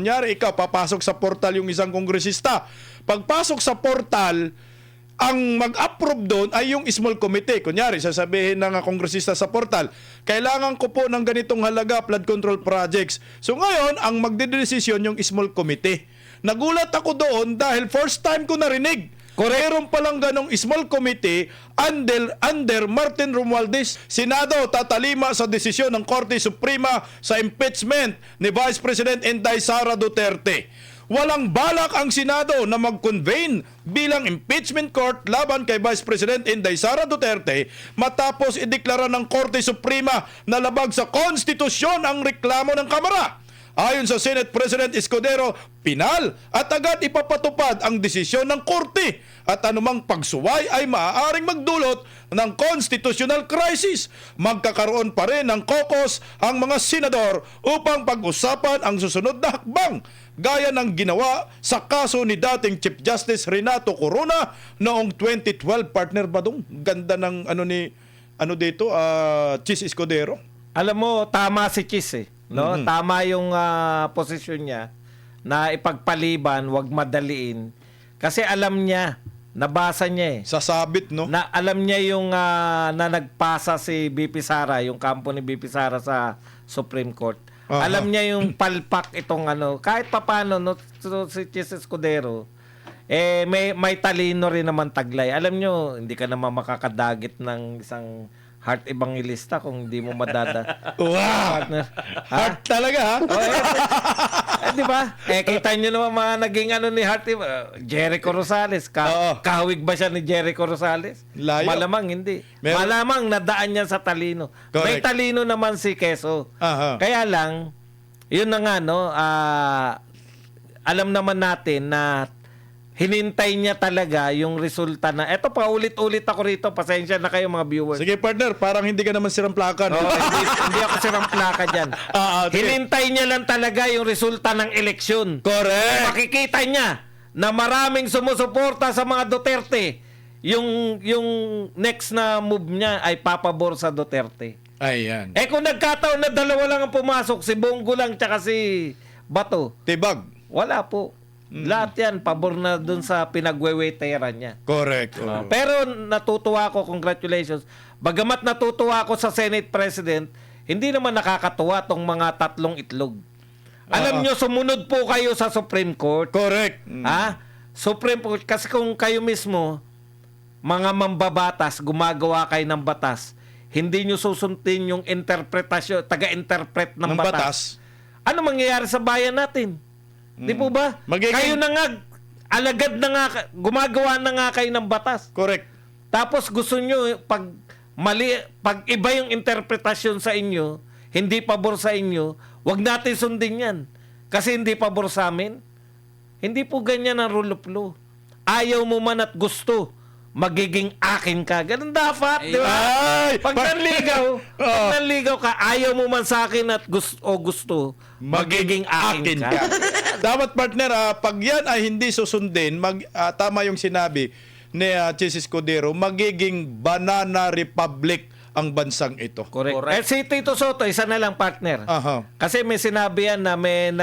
kunyari ikaw, papasok sa portal yung isang kongresista. Pagpasok sa portal, ang mag-approve doon ay yung small committee. Kunyari, sasabihin ng kongresista sa portal, kailangan ko po ng ganitong halaga flood control projects. So ngayon, ang magdedesisyon yung small committee. Nagulat ako doon dahil first time ko narinig. Meron palang ganong small committee under Martin Romualdez. Senado tatalima sa desisyon ng Korte Suprema sa impeachment ni Vice President Inday Sara Duterte. Walang balak ang Senado na mag-convene bilang impeachment court laban kay Vice President Inday Sara Duterte matapos ideklara ng Korte Suprema na labag sa konstitusyon ang reklamo ng Kamara. Ayon sa Senate President Escudero, pinal at agad ipapatupad ang desisyon ng korte at anumang pagsuway ay maaaring magdulot ng constitutional crisis. Magkakaroon pa rin ng caucus ang mga senador upang pag-usapan ang susunod na hakbang, gaya ng ginawa sa kaso ni dating Chief Justice Renato Corona noong 2012. Partner ba dong? Ganda ng Chis Escudero. Alam mo, tama si Chis eh. No? Tama yung posisyon niya na ipagpaliban, wag madaliin. Kasi alam niya, nabasa niya eh. Sasabit, no? Na alam niya yung na nagpasa si BP Sara, yung kampo ni BP Sara sa Supreme Court. Alam niya yung palpak itong kahit papano no, si Chis Escudero, may talino rin naman taglay. Alam nyo, hindi ka naman makakadagit ng isang heart evangelista kung hindi mo madada. Wow! Heart talaga, ha? Di ba? Kita nyo naman mga naging ni Heart, Jericho Rosales. Kahawig ba siya ni Jericho Rosales? Layo. Malamang hindi. Malamang nadaan niya sa talino. Correct. May talino naman si Quezon. Kaya lang, yun na nga, no, alam naman natin na hinintay niya talaga yung resulta na, eto pa, ulit-ulit ako rito, pasensya na kayo mga viewers. Sige partner, parang hindi ka naman sirang plaka. No? Hindi ako sirang plaka dyan. Hinintay niya lang talaga yung resulta ng eleksyon. Correct. Makikita niya na maraming sumusuporta sa mga Duterte. Yung next na move niya ay papabor sa Duterte. Ayan. Kung nagkataon na dalawa lang ang pumasok, si Bongo lang tsaka si Bato. Tibag. Wala po. Lahat yan, pabor na dun sa pinagweweteran niya. Correct. Pero natutuwa ako, congratulations. Bagamat natutuwa ako sa Senate President, hindi naman nakakatuwa tong mga tatlong itlog. Alam nyo, sumunod po kayo sa Supreme Court. Correct. Supreme Court, kasi kung kayo mismo, mga mambabatas, gumagawa kayo ng batas, hindi nyo susundin yung interpretasyon, taga-interpret ng batas. Ano mangyayari sa bayan natin? Di po ba? Kayo na nga, alagad na nga, gumagawa na nga kayo ng batas. Correct. Tapos gusto nyo, pag iba yung interpretasyon sa inyo, hindi pabor sa inyo, wag natin sundin yan. Kasi hindi pabor sa amin. Hindi po ganyan ang rule of law. Ayaw mo man at gusto, magiging akin ka. Ganun dapat, di ba? Pag nanligaw ka, ayaw mo man sa akin at gusto, magiging akin ka. Dapat partner, pag yan ay hindi susundin, tama yung sinabi ni Chis Escudero, magiging banana republic ang bansang ito. Correct. Si Tito Soto, isa na lang partner. Kasi may sinabi yan na may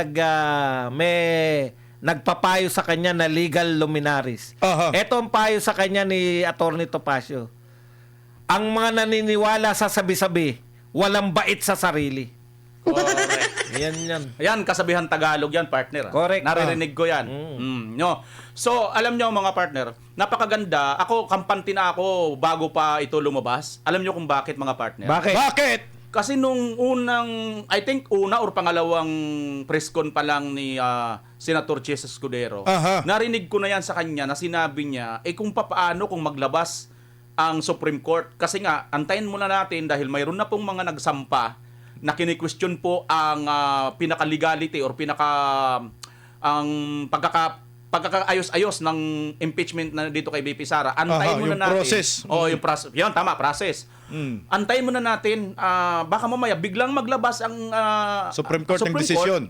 nagpapayo sa kanya na legal luminaries. Ito ang payo sa kanya ni Atty. Topacio. Ang mga naniniwala sa sabi-sabi, walang bait sa sarili. Correct. Yan, kasabihan Tagalog yan, partner. Correct. Naririnig ko yan. No. So, alam nyo mga partner, napakaganda. Ako, kampante na ako bago pa ito lumabas. Alam nyo kung bakit mga partner? Bakit? Kasi nung I think una or pangalawang press con pa lang ni Senator Chis Escudero, narinig ko na yan sa kanya na sinabi niya, kung papaano kung maglabas ang Supreme Court. Kasi nga, antayin muna natin dahil mayroon na pong mga nagsampa na kini-question po ang pinaka-legality or ang pagkakaayos-ayos ng impeachment na dito kay BP Sara. Antayin muna natin. Process. Yung process. Yan, tama, process. Antayin muna natin, baka mamaya biglang maglabas ang Supreme Court ng desisyon.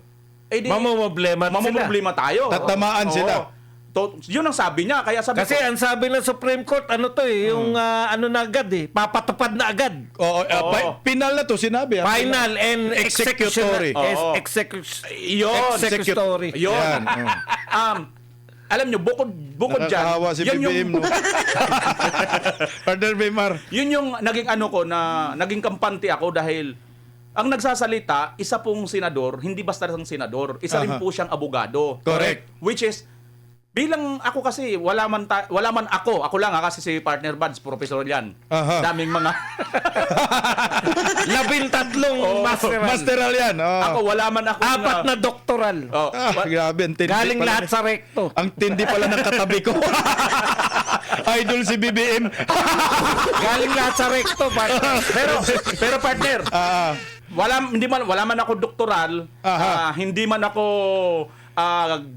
Mamumblema tayo. Tatamaan sila. Yun ang sabi niya. Kaya sabi Kasi ko, ang sabi ng Supreme Court, yung ano na agad papatupad na agad. Oo, final na to, sinabi. Final and Executory. Oo. Yun. Executory. Yun. Yan, Alam nyo, bukod dyan, Nakakahawa si yan BBM, no? Partner Baymar. yun yung naging ano ko na naging kampante ako dahil ang nagsasalita, isa pong senador, hindi basta lang senador, isa rin Aha. po siyang abogado. Correct. Which is, bilang ako kasi, wala man ako lang kasi si Partner Buds, professor yan. Aha. Daming mga, 13 masteral. Masteral yan. Oh. ako wala man ako. 4 na doktoral. Oh, Grabe, ang tindi Galing pala lahat sa rekto. Ang tindi pala ng katabi ko. Idol si BBM. Galing lahat sa rekto. pero partner, wala man ako doktoral, Aha. hindi man ako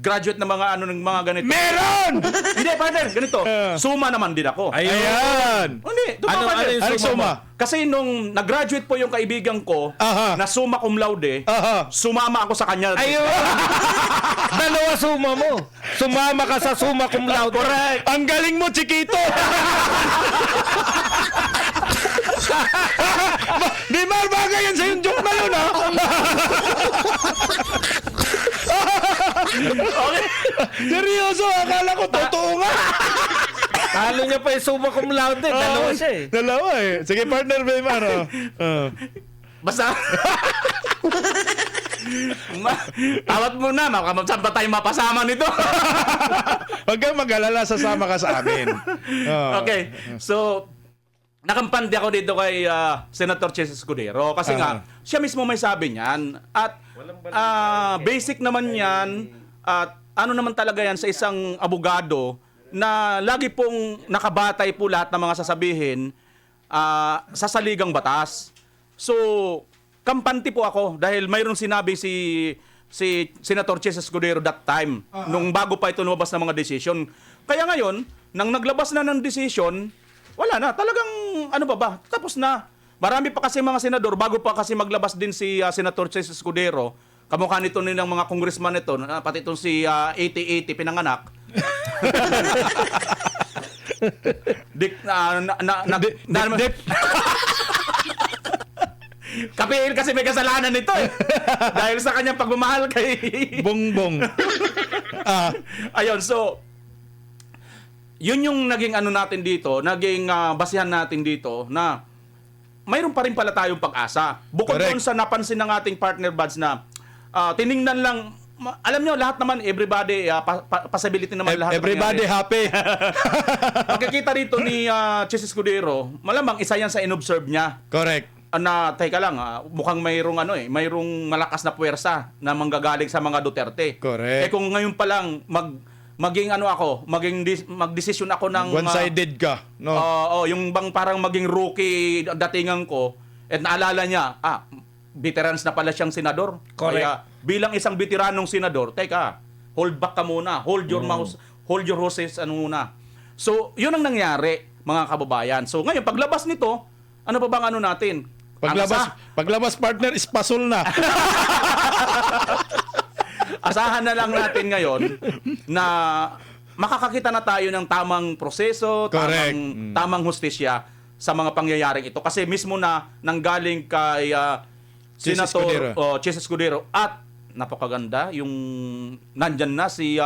graduate ng mga ng mga ganito. Meron! Hindi, partner, ganito. Suma naman din ako. Ayan! Hindi, Ano yung Anong suma? Kasi nung nag-graduate po yung kaibigan ko, Aha. na summa cum laude, Aha. sumama ako sa kanya. Ayun! Dalawa suma mo. Sumama ka sa summa cum laude. Correct. Ang galing mo, Chiquito! Di bagay yan sa'yo yung joke na yun, ha? Okay. Seryoso, akala ko totoo nga. Talo niya pa yung summa cum laude. Dalawa siya eh. Dalawa eh. Sige, partner Baymar. Basta. Tawat mo na, saan ba tayo mapasama nito? Huwag kang mag-alala, sasama ka sa amin. Okay, so nakampante ako dito kay Senator Chess Escudero kasi nga siya mismo may sabi niyan at basic naman yan at ano naman talaga yan sa isang abogado na lagi pong nakabatay po lahat ng mga sasabihin sa saligang batas. So, kampante po ako dahil mayroong sinabi si Senator Chess Escudero that time nung bago pa ito lumabas ng mga decision. Kaya ngayon, nang naglabas na ng decision, wala na. Talagang, ano ba? Tapos na. Marami pa kasi mga senador, bago pa kasi maglabas din si Senator Chess Escudero, kamukha nito ng mga congressman nito, pati itong si 8080 pinanganak. Kapihin kasi may kasalanan nito eh. Dahil sa kanyang pagmamahal kay Bongbong. Ayun, so yun yung naging ano natin dito, naging basihan natin dito na mayroon pa rin pala tayong pag-asa. Bukod Correct. doon sa napansin ng ating partner buds na tiningnan lang, alam nyo, lahat naman, everybody, possibility naman lahat. Everybody happy. Pagkikita rito ni Chess Escudero, malamang isa yan sa inobserve niya. Correct. Na teka lang, mukhang mayroong mayroong malakas na puwersa na manggagaling sa mga Duterte. Correct. Kung ngayon pa lang magdesisyon ako ng One-sided ka, no? yung bang parang maging rookie datingan ko at naalala niya, veterans na pala siyang senador. Correct. Kaya bilang isang veteranong senador, teka, hold back ka muna, hold your mouth, hold your horses muna. So, yun ang nangyari, mga kababayan. So, ngayon paglabas nito, ano pa bang natin? Paglabas partner, ispasol na. Asahan na lang natin ngayon na makakakita na tayo ng tamang proseso, tamang hustisya sa mga pangyayaring ito. Kasi mismo na nanggaling kay Senator Chess Escudero at napakaganda yung nandyan na si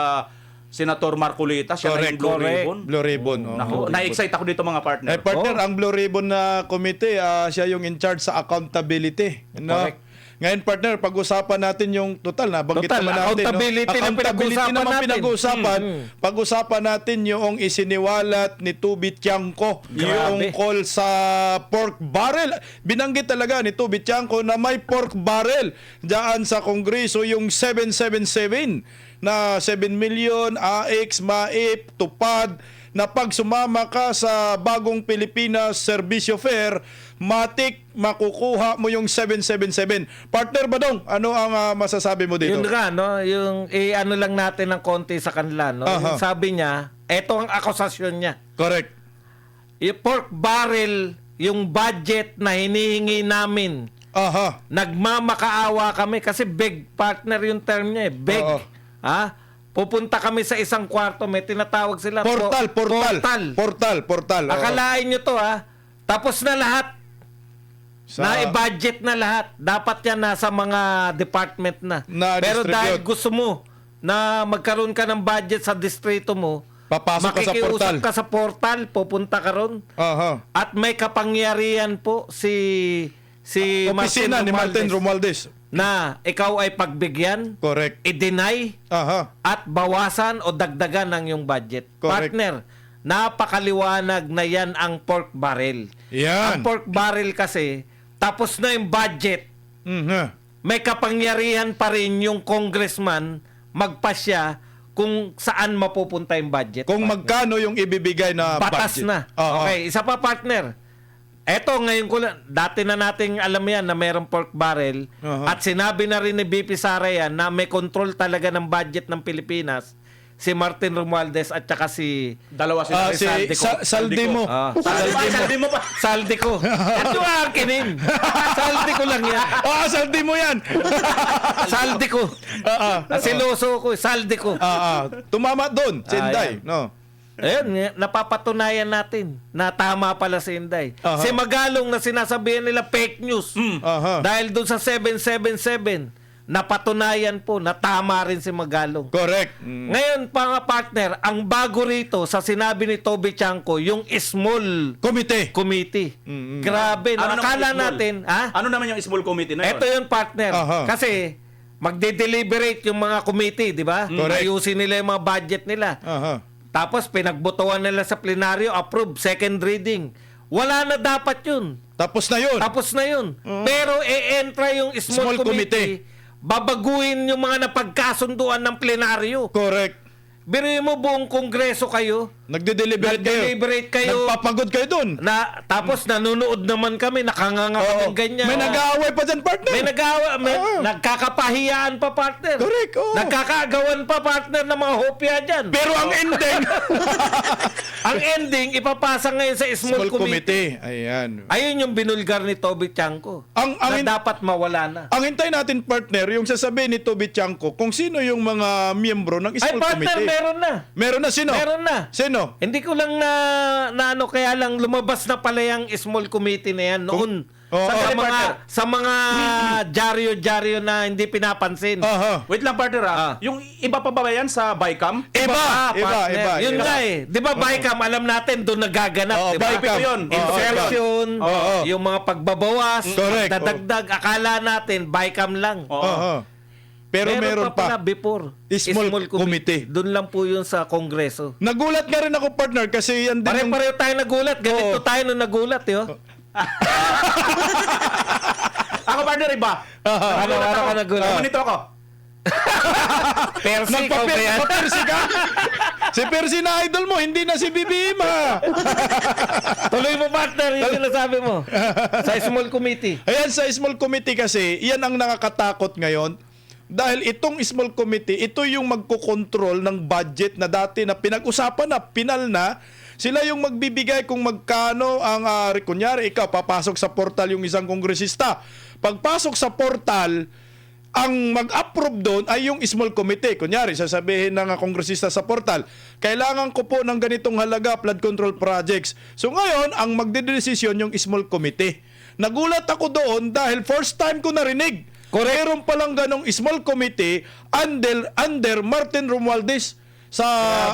Senator Marcolita, siya na yung Blue Ribbon. Blue Ribbon. Naku, na-excite ako dito mga partner. Partner, ang Blue Ribbon na committee, siya yung in charge sa accountability. No? Correct. Ngayon, partner, pag-usapan natin yung total na banggit naman natin. Accountability na pinag-usapan. Pag-usapan natin yung isiniwalat ni Tubi Tiangco tungkol sa pork barrel. Binanggit talaga ni Tubi Tiangco na may pork barrel diyan sa Kongreso, yung 777 na 7 million, AX, MAIP, tupad, na pag sumama ka sa Bagong Pilipinas Servisyo Fair, matik makukuha mo yung 777. Partner Badong, ano ang masasabi mo dito? Yun nga, no? Yung ano lang natin ng konti sa kanila, no? Yung sabi niya, eto ang akusasyon niya. Correct. Yung pork barrel, yung budget na hinihingi namin. Nagmamakaawa kami kasi big partner yung term niya eh. Big. pupunta kami sa isang kwarto, may tinatawag sila Portal. Akalain nyo to tapos na lahat. Na-budget na lahat. Dapat yan nasa mga department na. Pero dahil gusto mo na magkaroon ka ng budget sa distrito mo, Papasok ka sa portal. makikiusap ka sa portal, pupunta ka ron. Aha. At may kapangyarihan po si Opisina ni Martin Romualdez. na ikaw ay pagbigyan, Correct. i-deny, Aha. at bawasan o dagdagan ng iyong budget. Correct. Partner, napakaliwanag na yan ang pork barrel. Yan. Ang pork barrel kasi, tapos na yung budget, Mhm. may kapangyarihan pa rin yung congressman magpasya kung saan mapupunta yung budget. Kung magkano yung ibibigay na Batas budget. na. Oo. Okay, isa pa partner. Eto, ngayon ko lang, dati na nating alam yan na mayroong pork barrel Uh-huh. at sinabi na rin ni BP Sara yan na may control talaga ng budget ng Pilipinas si Martin Romualdez at saka si Dalawa sila. Si Saldimo. Saldi mo pa. Saldi ko. Ito ang akinin. Saldi ko lang yan. Saldimo yan. Saldi ko. Siloso ko. Saldi ko. Tumama doon, si Inday. Ayan. No. Ayun, napapatunayan natin na tama pala si Inday. Aha. Si Magalong na sinasabihan nila fake news. Aha. Dahil doon sa 777, napatunayan po na tama rin si Magalong. Correct. Ngayon, mga partner, ang bago rito sa sinabi ni Toby Chanco, yung small Komite. committee. Grabe, Ano naman nakala yung small? natin, Ano naman yung small committee na yun? Ito yung partner. Aha. Kasi, magde-deliberate yung mga committee, di ba? Correct. Ayusin nila yung mga budget nila. Aha. Tapos pinagbotohan nila sa plenaryo, approve, second reading. Wala na dapat yun. Tapos na yun. Tapos na yun. Pero e-entra yung small, Small committee, babaguhin yung mga napagkasunduan ng plenaryo. Correct. Biruin mo buong kongreso kayo, Nagde-deliberate kayo. Nagpapagod kayo doon. tapos nanonood naman kami, nakanganga kami ganyan. May nag-aaway pa dyan, partner. May nagkakapahiyaan pa, partner. Correct, oo. Nagkakaagawan pa, partner, ng mga hopya dyan. Pero ang ending, Ang ending, ipapasa ngayon sa small, small committee. committee. Ayan. Ayun yung binulgar ni Toby Chanco. Ang Na dapat mawala na. Ang hintay natin, partner, yung sasabihin ni Toby Chanco kung sino yung mga miyembro ng Ay, small partner, committee. meron na. Meron na sino? Meron na. Sino? Hindi ko lang na ano, kaya lang lumabas na pala yung small committee na yan noon. Oo, sa mga dyaryo-dyaryo na hindi pinapansin. Aha. Wait lang, partner Yung iba pa ba yan sa BICAM? Iba. Partner. Yun nga eh. Di ba, BICAM, alam natin doon nagaganap. Oo, di ba? BICAM. yun. Inflation, Oo. yung mga pagbabawas, Correct. dadagdag. Akala natin, BICAM lang. Oo. Aha. Pero meron pala pa. before. Small committee. Doon lang po yun sa Kongreso. Nagulat nga rin ako, partner, kasi yan din yung... Pare-pareho tayo nagulat. Ganito Oo. tayo nung nagulat, yo. Ako, partner, iba. Ano ka nagulat? Manito ako. Percy, ikaw ba yan? Nagpa-Percy ka? Si Percy na idol mo, hindi na si Bibima. Tuloy mo, partner, yung sinasabi mo. Sa small committee. Ayan, sa small committee kasi, yan ang nakakatakot ngayon. Dahil itong small committee, ito yung magkokontrol ng budget na dati na pinag-usapan na, pinal na. Sila yung magbibigay kung magkano ang, kunyari, ikaw, papasok sa portal yung isang kongresista. Pagpasok sa portal, ang mag-approve doon ay yung small committee. Kunyari, sasabihin ng kongresista sa portal, kailangan ko po ng ganitong halaga flood control projects. So ngayon, ang magdedesisyon yung small committee. Nagulat ako doon dahil first time ko narinig. Meron palang ganong small committee under Martin Romualdez sa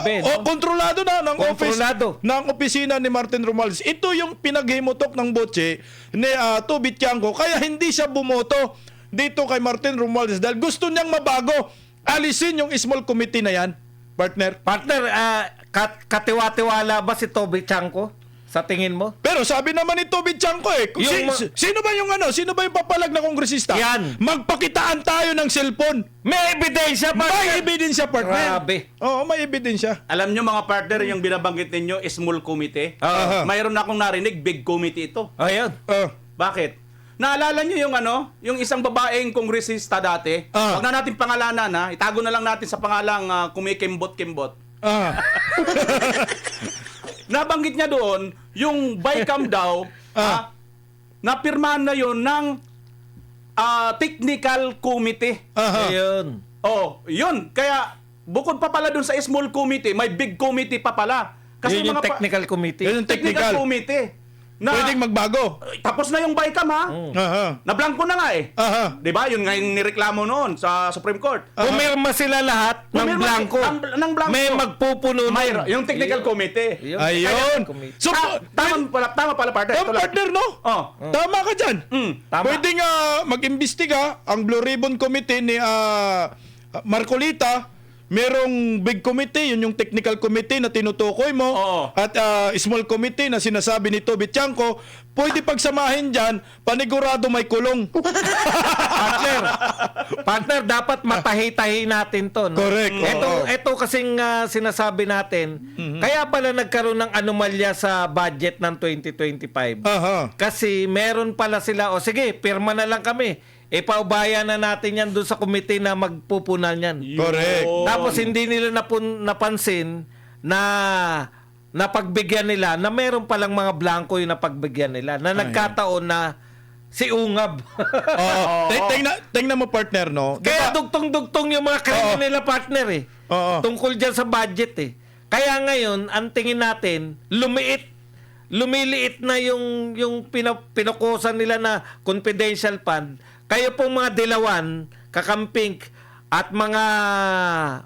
Grabe, no? kontrolado na ng Kontrolado. office ng opisina ni Martin Romualdez. Ito yung pinaghimutok ng botse ni Toby Chanco, kaya hindi siya bumoto dito kay Martin Romualdez dahil gusto niyang mabago. Alisin yung small committee na yan, partner. Partner, katiwa-tiwala ba si Toby Chanco? Sa tingin mo? Pero sabi naman ni Toby Chanco sino ba yung papalag na kongresista? Yan. Magpakitaan tayo ng cellphone. May ebidensya, partner! May ebidensya, partner. Grabe. Oo, may ebidensya. Alam nyo, mga partner, yung binabanggit ninyo, small committee. Aha. Mayroon na akong narinig, big committee ito. Ayun. Bakit? Naalala nyo yung isang babaeng kongresista dati? Huwag na natin pangalanan, itago na lang natin sa pangalang kumikimbot-kimbot. Nabanggit niya doon, yung BICAM daw, napirmahan na yon ng technical committee. Aha. Ayun. Oh, yun. Kaya, bukod pa pala dun sa small committee, may big committee pa pala. Yun yung mga technical committee. Yun yung technical committee. Na, Pwedeng magbago. tapos na yung BICAM ha. Aha. Nablangko na nga eh. Aha. 'Di ba? Yun nga yung nireklamo noon sa Supreme Court. Pumirma sila lahat ng Pumirma blanco. ng blanco. May magpupuno nun. Yung technical committee. Yun. Ayun. Committee. So, Tama pala partner. Ito lang. partner, no? Oh. Tama ka dyan. Tama. Pwedeng mag-imbestiga ang Blue Ribbon Committee ni Marcolita. Merong big committee, yun yung technical committee na tinutukoy mo. Oo. At small committee na sinasabi ni Toby Tiangco. Pwede pagsamahin dyan, panigurado may kulong. Partner, dapat matahi-tahi natin to. No? Correct. Ito kasing sinasabi natin, kaya pala nagkaroon ng anomalya sa budget ng 2025. Aha. Kasi meron pala sila, o sige, pirma na lang kami. Ipaubaya na natin yan doon sa komite na magpupunan yan. Correct. Tapos hindi nila napansin na napagbigyan nila na meron palang mga blanco yung napagbigyan nila na nagkataon na si Ungab. Oo. Tingnan mo, partner, no? Kaya Diba? dugtong-dugtong yung mga krimen nila, partner eh. Oo. Tungkol dyan sa budget eh. Kaya ngayon, ang tingin natin, lumiliit na yung pinakusan nila na confidential fund. Kayo pong mga dilawan, kakamping, at mga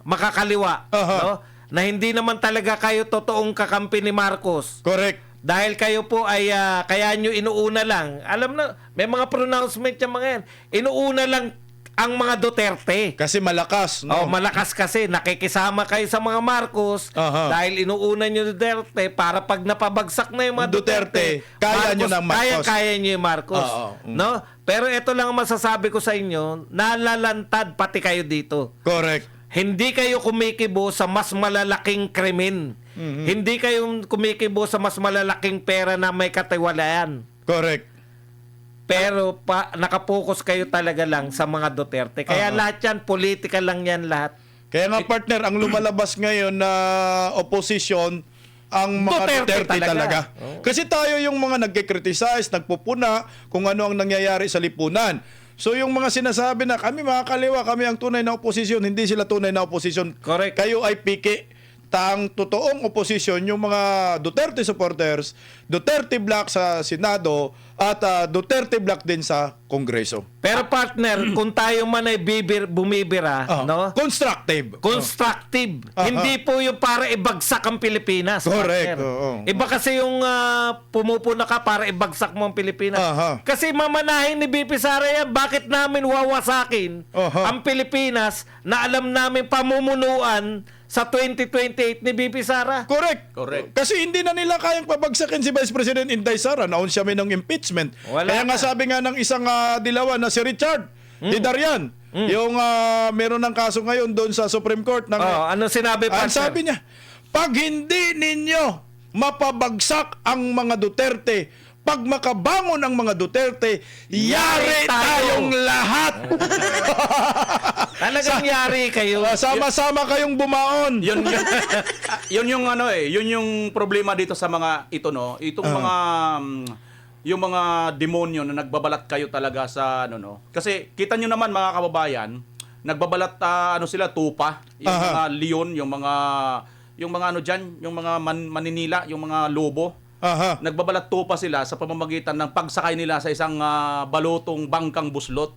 makakaliwa, Aha. no? Na hindi naman talaga kayo totoong kakampi ni Marcos. Correct. Dahil kayo po ay kaya nyo inuuna lang. Alam na, may mga pronouncement yung mga yan. Inuuna lang ang mga Duterte. Kasi malakas, no? Oh, malakas kasi. Nakikisama kayo sa mga Marcos Aha. dahil inuuna nyo Duterte para pag napabagsak na yung mga Duterte, kaya nyo ng Marcos. Kaya nyo yung Marcos. Oo. No? Pero ito lang ang masasabi ko sa inyo, nalalantad pati kayo dito. Correct. Hindi kayo kumikibo sa mas malalaking krimen. Hindi kayo kumikibo sa mas malalaking pera na may katiwalayan. Correct. Pero nakapokus kayo talaga lang sa mga Duterte. Kaya lahat yan, political lang yan lahat. Kaya nga, partner, ang lumalabas ngayon na opposition, ang mga Duterte talaga. Kasi tayo yung mga nagkikriticize, nagpupuna kung ano ang nangyayari sa lipunan. So yung mga sinasabi na kami mga kaliwa, kami ang tunay na oposisyon, hindi sila tunay na oposisyon. Correct. Kayo ay piki. Ang totoong oposisyon, yung mga Duterte supporters, Duterte block sa Senado, at Duterte block din sa Kongreso. Pero partner, kung tayo man ay bumibira, no? Constructive. Constructive. Aha. Hindi po yung para ibagsak ang Pilipinas. Correct. partner. Oo. Iba kasi yung pumupuna ka para ibagsak mo ang Pilipinas. Aha. Kasi mamanahin ni BP Sara yan, bakit namin wawasakin Aha. ang Pilipinas na alam namin pamumunuan sa 2028 ni BP Sara? Correct. Correct. Kasi hindi na nila kayang pabagsakin si Vice President Inday Sara. Naon siya may ng impeachment. Wala Kaya nga na. sabi nga ng isang dilawan na si Richard Didarian, yung meron ng kaso ngayon doon sa Supreme Court. Ng, Ano sinabi, ang partner? sabi niya, pag hindi ninyo mapabagsak ang mga Duterte, pag makabangon ang mga Duterte, yari tayo. tayong lahat. Talagang yari kayo. Sama-sama kayong bumaon. Yun yung ano yun yung problema dito sa mga ito no. Itong mga yung mga demonyo na nagbabalat kayo talaga sa ano no. Kasi kita nyo naman mga kababayan, nagbabalat ano sila tupa, yung mga leon, yung mga ano diyan, yung mga maninila, yung mga lobo. Aha. Nagbabalat tupa sila sa pamamagitan ng pagsakay nila sa isang balotong bangkang buslot.